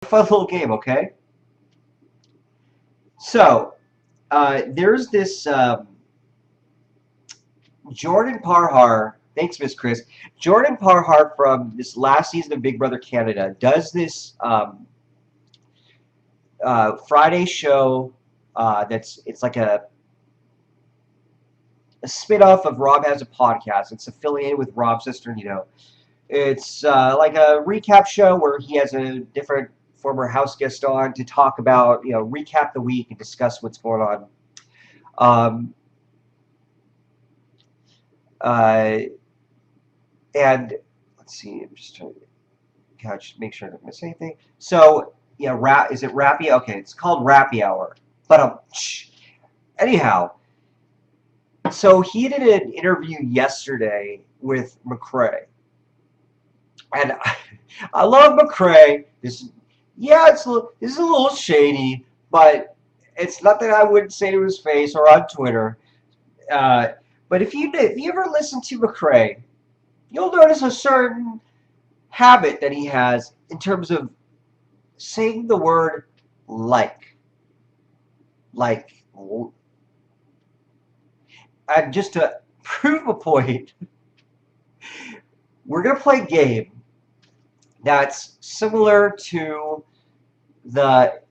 Fun little game, okay? So, there's this Jordan Parhar. Thanks, Miss Chris. Jordan Parhar from this last season of Big Brother Canada does this Friday show. It's like a spin-off of Rob Has a Podcast. It's affiliated with Rob's sister, you know. It's like a recap show where he has a different former house guest on to talk about, you know, recap the week and discuss what's going on. Um, uh, and let's see, I'm just trying to catch, make sure I don't miss anything. So, yeah, is it Rappy? Okay, it's called Rappy Hour. But anyhow, so he did an interview yesterday with McCrae. And I love McCrae. Yeah, this is a little shady, but it's nothing I wouldn't say to his face or on Twitter. Uh, but if you ever listen to McCrae, you'll notice a certain habit that he has in terms of saying the word like, and just to prove a point, we're gonna play a game that's similar to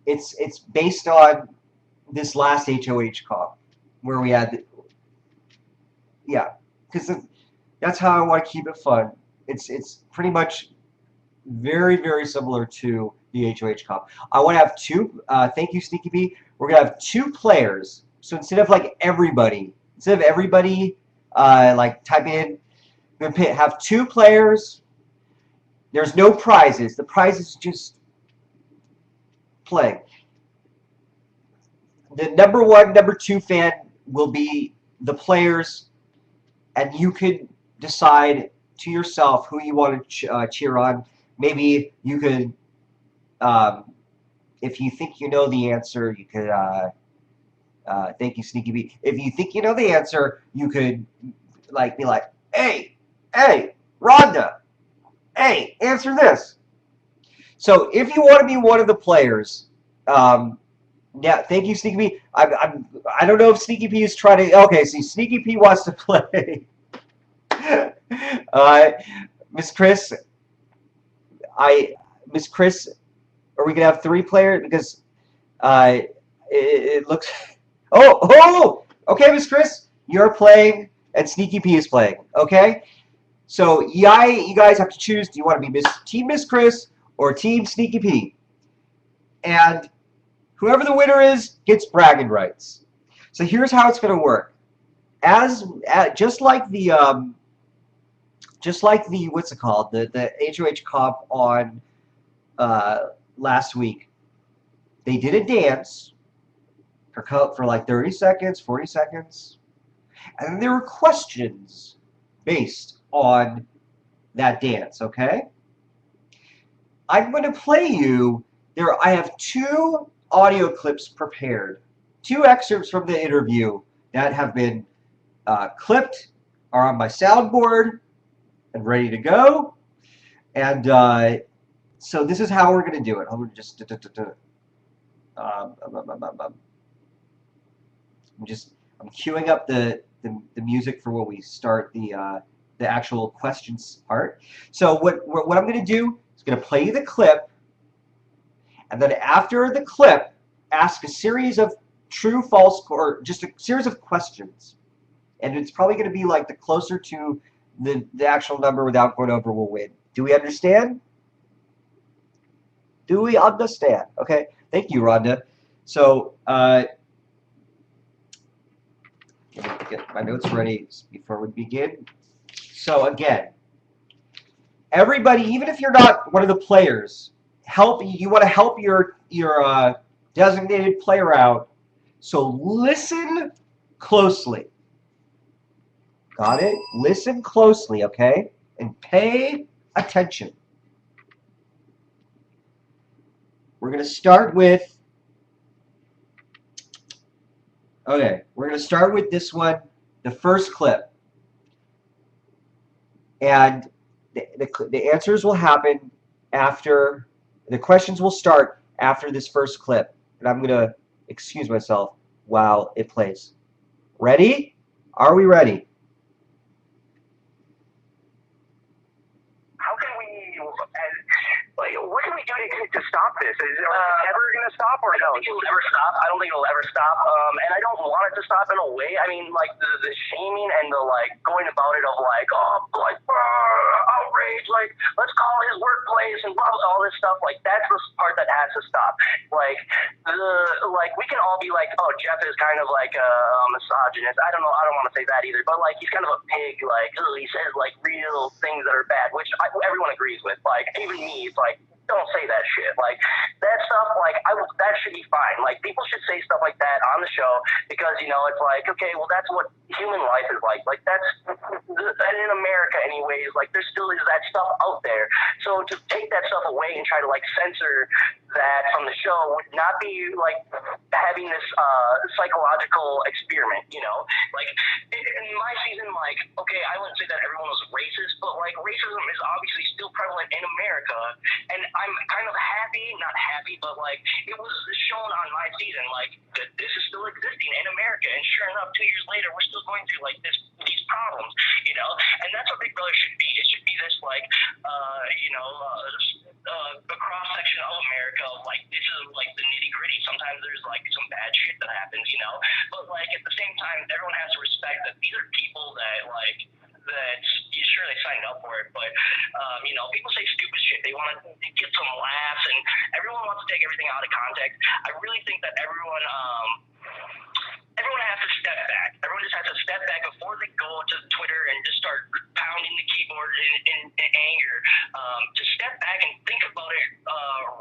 it's based on this last HOH comp where we had yeah, because that's how I want to keep it fun. It's pretty much very similar to the HOH comp. I want to have two. Thank you, Sneaky P. We're gonna have two players. So instead of everybody like typing in, we're gonna have two players. There's no prizes. The prize is just playing. The number one, number two fan will be the players, and you could decide to yourself who you want to cheer on. Maybe you could, if you think you know the answer, you could. Thank you, Sneaky B. If you think you know the answer, you could be like, hey, Rhonda, hey, answer this. So if you want to be one of the players, yeah, thank you, Sneaky P. I don't know if Sneaky P is trying to. Okay, see, Sneaky P wants to play. Miss Chris, Miss Chris, are we gonna have three players? Because it looks. Oh, okay, Miss Chris, you're playing, and Sneaky P is playing. Okay, so yeah, you guys have to choose. Do you want to be Team Miss Chris or Team Sneaky P? And whoever the winner is gets bragging rights. So here's how it's going to work. Just like the what's it called, the HOH comp on last week, they did a dance for like 30 seconds, 40 seconds, and then there were questions based on that dance. Okay, I'm going to play you. I have two audio clips prepared, two excerpts from the interview that have been clipped, are on my soundboard and ready to go. And so this is how we're going to do it. I'm just I'm queuing up the music for when we start the actual questions part. So what I'm going to do is going to play you the clip. And then after the clip, ask a series of true, false, or just a series of questions. And it's probably going to be like the closer to the actual number without going over will win. Do we understand? Do we understand? Okay. Thank you, Rhonda. So let me get my notes ready before we begin. So again, everybody, even if you're not one of the players, you want to help your designated player out. So listen closely. Got it? Listen closely, okay? And pay attention. We're going to start with this one, the first clip. And the answers will happen after The questions will start after this first clip, and I'm going to excuse myself while it plays. Ready? Are we ready? How can we, what can we do to stop this? Is it ever going to stop or no? I don't think it'll ever stop. I don't think it'll ever stop. And I don't want it to stop in a way. I mean, like, the shaming and the, like, going about it of, like, outrage, like, let's call his workplace and blah, blah, all this stuff. Like, that's the part that has to stop. Like, we can all be like, oh, Jeff is kind of like a misogynist. I don't know. I don't want to say that either. But, like, he's kind of a pig. Like, he says, like, real things that are bad, which everyone agrees with. Like, even me, it's like, don't say that shit. Like, that stuff, like, that should be fine. Like, people should say stuff like that on the show because, you know, it's like, okay, well, that's what human life is like. Like, that's, and in America anyways, like, there still is that stuff out there. So to take that stuff away and try to, like, censor that from the show would not be, like, having this psychological experiment, you know? Like, in my season, like, okay, I wouldn't say that everyone was racist, but, like, racism is obviously still prevalent in America, and I'm kind of happy, not happy, but, like, it was shown on my season, like, that this is still existing in America, and sure enough, 2 years later, we're still going through, like, these problems, you know? And that's what Big Brother should be. It should be this, like, the cross-section of America, like, this is, like, the nitty-gritty. Sometimes there's, like, some bad shit that happens, you know? But, like, at the same time, everyone has to respect that these are people that, like, sure, they signed up for it, but, you know, people say stupid shit. They want to get some laughs, and everyone wants to take everything out of context. I really think that everyone has to step back. Everyone just has to step back before they go to Twitter and just start pounding the keyboard in anger. To step back and think about it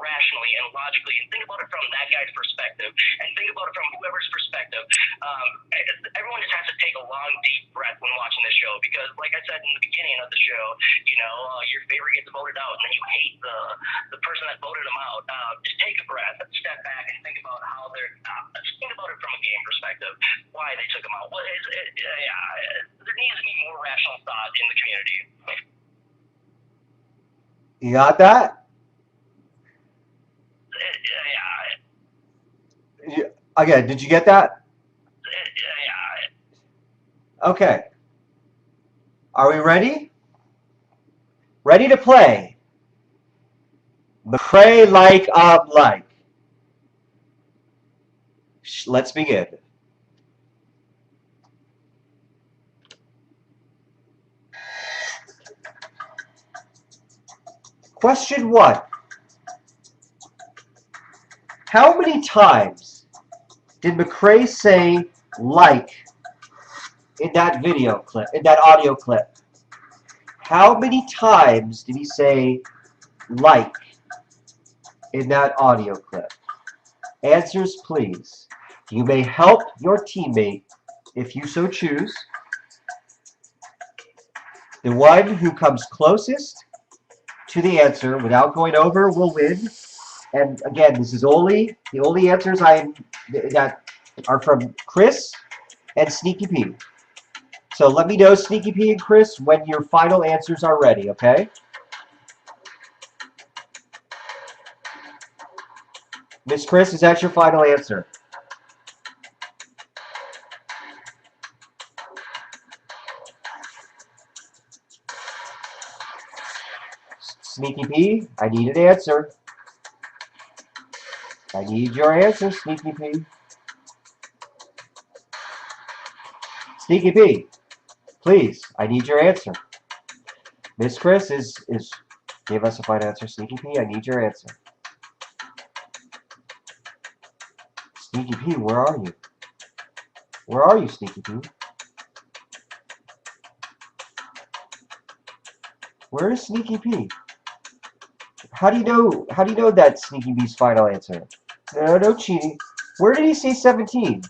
rationally and logically, and think about it from that guy's perspective, and think about it from whoever's perspective. Everyone just has to take a long, deep breath when watching this show, because, like I said in the beginning of the show, you know, your favorite gets voted out, and then you hate the person that voted them out. Just take a breath, step back, and think about how they're. Think about it from a game perspective, why they took them out. There needs to be more rational thought in the community. You got that? Yeah. Again, did you get that? Yeah. Okay. Are we ready? Ready to play. McCrae like. Let's begin. Question 1. How many times did McCrae say like in that video clip, in that audio clip? How many times did he say like in that audio clip? Answers, please. You may help your teammate if you so choose. The one who comes closest to the answer without going over will win. And again, this is the only answers that are from Chris and Sneaky P. So let me know, Sneaky P and Chris, when your final answers are ready, okay? Miss Chris, is that your final answer? Sneaky P, I need an answer. I need your answer, Sneaky P. Sneaky P, please, I need your answer. Miss Chris is give us a final answer. Sneaky P, I need your answer. Sneaky P, where are you? Where are you, Sneaky P? Where is Sneaky P? How do you know that's Sneaky P's final answer? No cheating. Where did he say 17?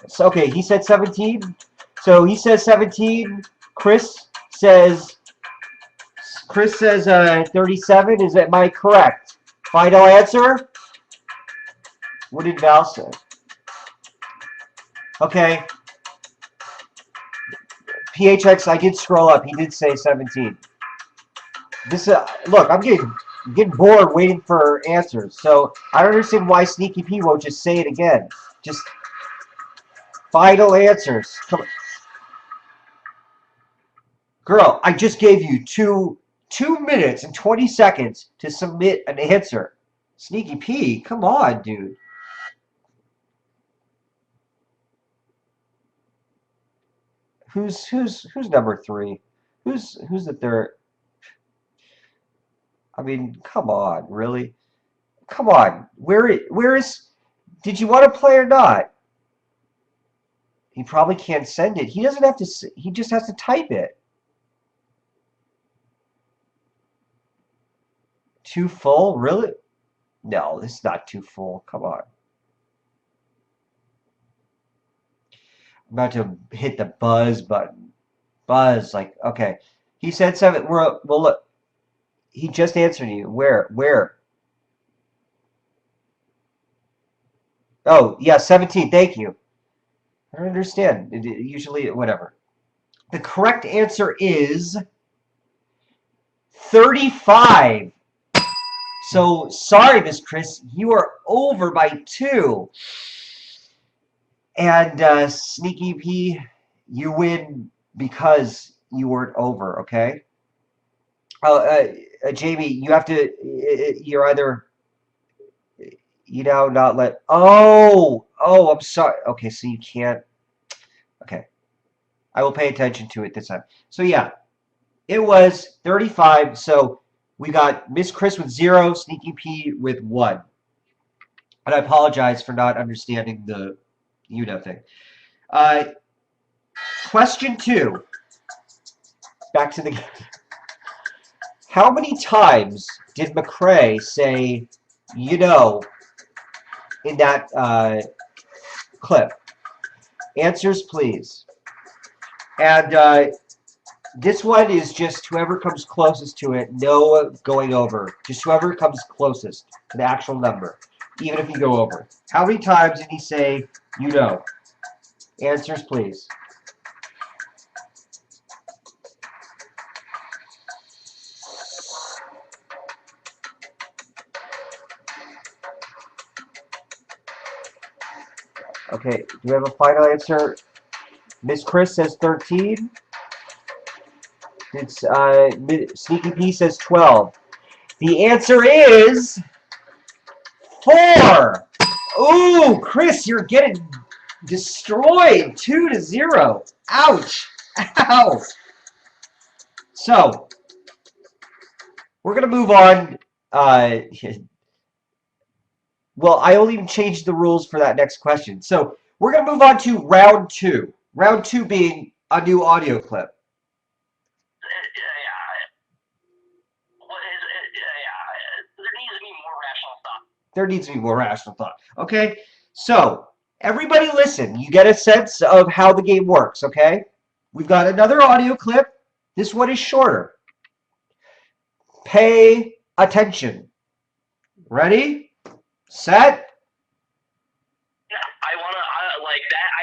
So, okay, he said 17. So he says 17. Chris says 37. Am I correct? Final answer? What did Val say? Okay. PHX, I did scroll up. He did say 17. This look, I'm getting bored waiting for answers. So I don't understand why Sneaky P won't just say it again. Just final answers. Come on. Girl, I just gave you 2 minutes and 20 seconds to submit an answer. Sneaky P, come on, dude. Who's number 3? Who's the third? I mean, come on, really? Come on. Where is? Did you want to play or not? He probably can't send it. He doesn't have to. He just has to type it. Too full? Really? No, this is not too full. Come on. I'm about to hit the buzz button. Buzz, like, okay. He said 7. Well, look. He just answered you. Where? Oh, yeah, 17. Thank you. I don't understand. Usually, whatever. The correct answer is 35. So, sorry, Miss Chris. You are over by 2. And Sneaky P, you win because you weren't over, okay? Jamie, you have to, you're either, not let, I'm sorry. Okay, so you can't, okay. I will pay attention to it this time. So yeah, it was 35. So we got Miss Chris with 0, Sneaky P with 1. And I apologize for not understanding the thing. Question 2. Back to the How many times did McCrae say, in that clip? Answers, please. And this one is just whoever comes closest to it, no going over. Just whoever comes closest to the actual number, even if you go over. How many times did he say, Answers, please. Okay, do we have a final answer? Miss Chris says 13. It's Sneaky P says 12. The answer is 4. Ooh, Chris, you're getting destroyed. 2-0. Ouch. Ow. So, we're going to move on. Well, I only changed the rules for that next question. So, we're going to move on to round 2. Round 2 being a new audio clip. There needs to be more rational thought. Okay? So, everybody listen. You get a sense of how the game works, okay? We've got another audio clip. This one is shorter. Pay attention. Ready? Set?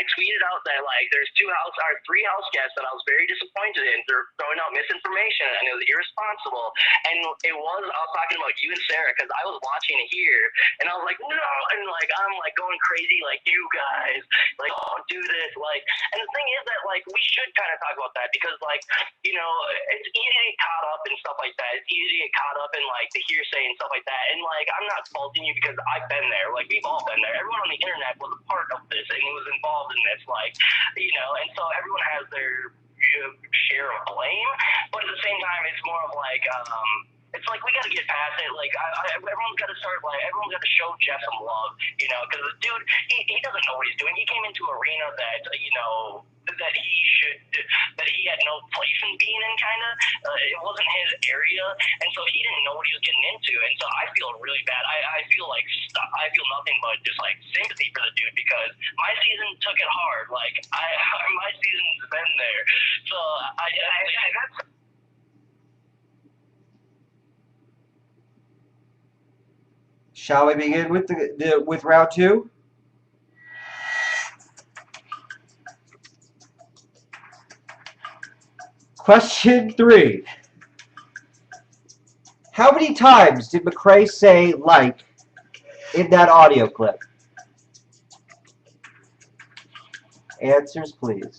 I tweeted out that there's 3 house guests that I was very disappointed in. They're throwing out misinformation and it was irresponsible. And I was talking about you and Sarah because I was watching it here and I was like, no, and I'm going crazy you guys don't do this and the thing is that we should kind of talk about that because it's easy to get caught up in stuff like that. It's easy to get caught up in the hearsay and stuff like that. And I'm not faulting you because I've been there. We've all been there. Everyone on the internet was a part of this and was involved in this, and so everyone has their share of blame, but at the same time, it's more of it's we got to get past it. Everyone's got to start. Everyone's got to show Jeff some love, because the dude, he doesn't know what he's doing. He came into an arena that, that he had no place in being in, kind of. It wasn't his area, and so he didn't know what he was getting into. And so I feel really bad. I feel I feel nothing but just sympathy for the dude because my season took it hard. My season's been there. So that's. Shall we begin with with round 2? Question 3. How many times did McCrae say like in that audio clip? Answers, please.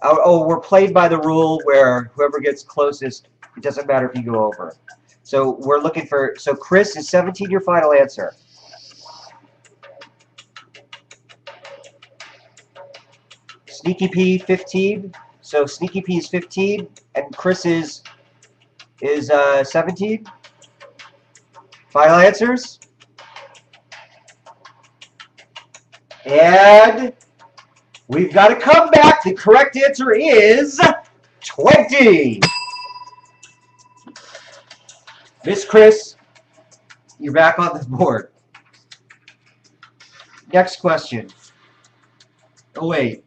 Oh, we're played by the rule where whoever gets closest, it doesn't matter if you go over. So we're looking for, so Chris, is 17 your final answer? Sneaky P, 15. So Sneaky P is 15, and Chris is 17. Final answers? And we've got to come back. The correct answer is 20. Miss Chris, you're back on the board. Next question. Oh, wait.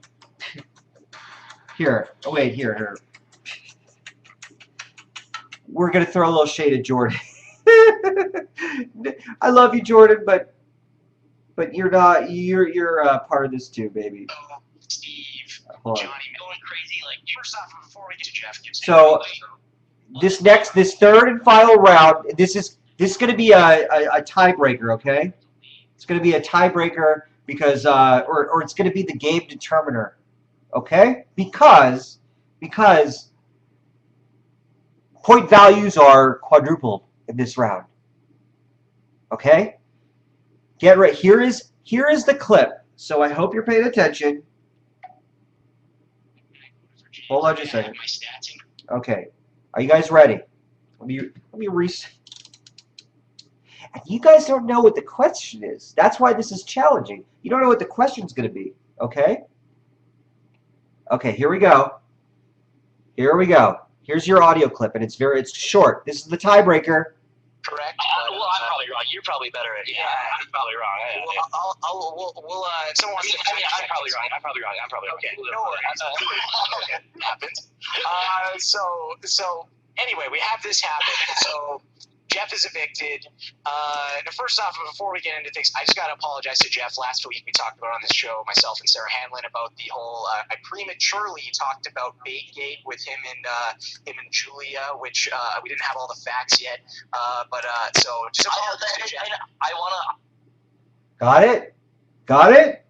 Here. Oh, wait. Here. We're going to throw a little shade at Jordan. I love you, Jordan, but you're not. You're part of this too, baby. Oh, Steve, Johnny, going crazy. Like, first off, before we get to Jeff, so this third and final round, this is going to be a tiebreaker, okay? It's going to be a tiebreaker because or it's going to be the game determiner, okay? Because point values are quadrupled in this round. Okay? Get ready. Here is the clip. So I hope you're paying attention. Hold on just a second. Okay. Are you guys ready? Let me reset. And you guys don't know what the question is. That's why this is challenging. You don't know what the question's going to be. Okay? Okay, here we go. Here we go. Here's your audio clip, and it's short. This is the tiebreaker. Correct. Well, I'm probably wrong. You're probably better at it. Yeah, I'm probably wrong. We'll if someone wants to. I'm probably wrong. I'm probably okay. No worries. It happens. So anyway, we have this happen. So Jeff is evicted. First off, before we get into things, I just got to apologize to Jeff. Last week we talked about on this show, myself and Sarah Hanlon, about the whole. I prematurely talked about Baitgate with him and Julia, which we didn't have all the facts yet. So just apologize to Jeff. I wanna. Got it.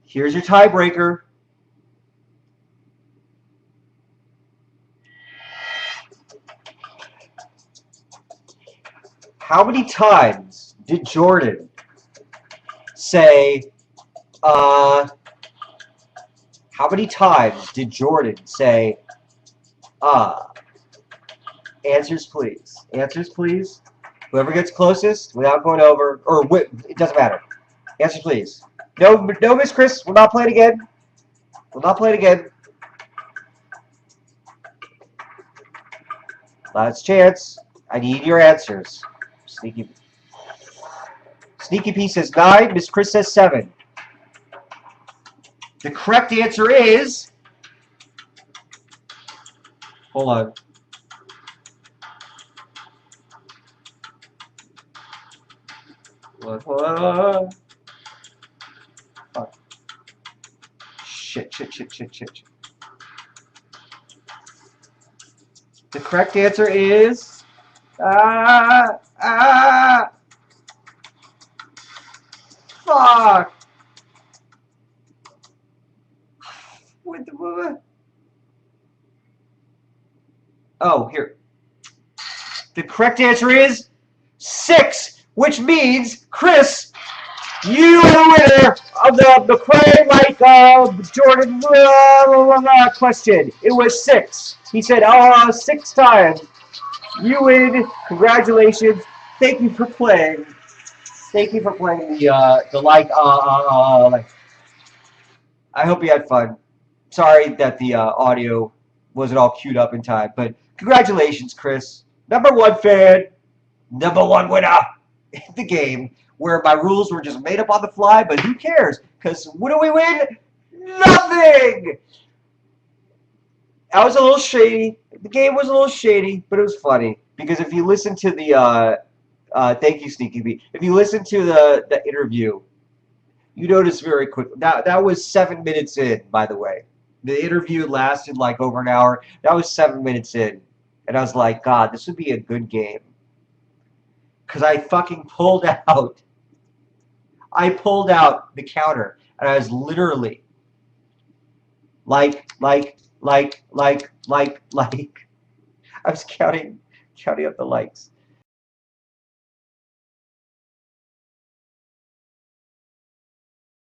Here's your tiebreaker. How many times did Jordan say, how many times did Jordan say, Answers, please. Answers, please. Whoever gets closest without going over, or it doesn't matter. Answers, please. No, Miss Chris, we're not playing again. Last chance. I need your answers. Sneaky P says 9. Miss Chris says 7. The correct answer is. Hold on. Oh. Shit. The correct answer is. Fuck. What the? Oh, here. The correct answer is 6, which means, Chris, you are the winner of the McCrae Jordan question. It was 6. He said, 6 times. You win. Congratulations. Thank you for playing. Thank you for playing the like. I hope you had fun. Sorry that the audio wasn't all queued up in time, but congratulations, Chris. #1 fan, #1 winner in the game, where my rules were just made up on the fly, but who cares? Because what do we win? Nothing! I was a little shady. The game was a little shady, but it was funny. Because if you listen to the Thank you, Sneaky B. If you listen to the interview, you notice very quickly that was 7 minutes in. By the way, the interview lasted like over an hour. That was 7 minutes in, and I was like, God, this would be a good game because I fucking pulled out. I pulled out the counter, and I was literally like. I was counting up the likes.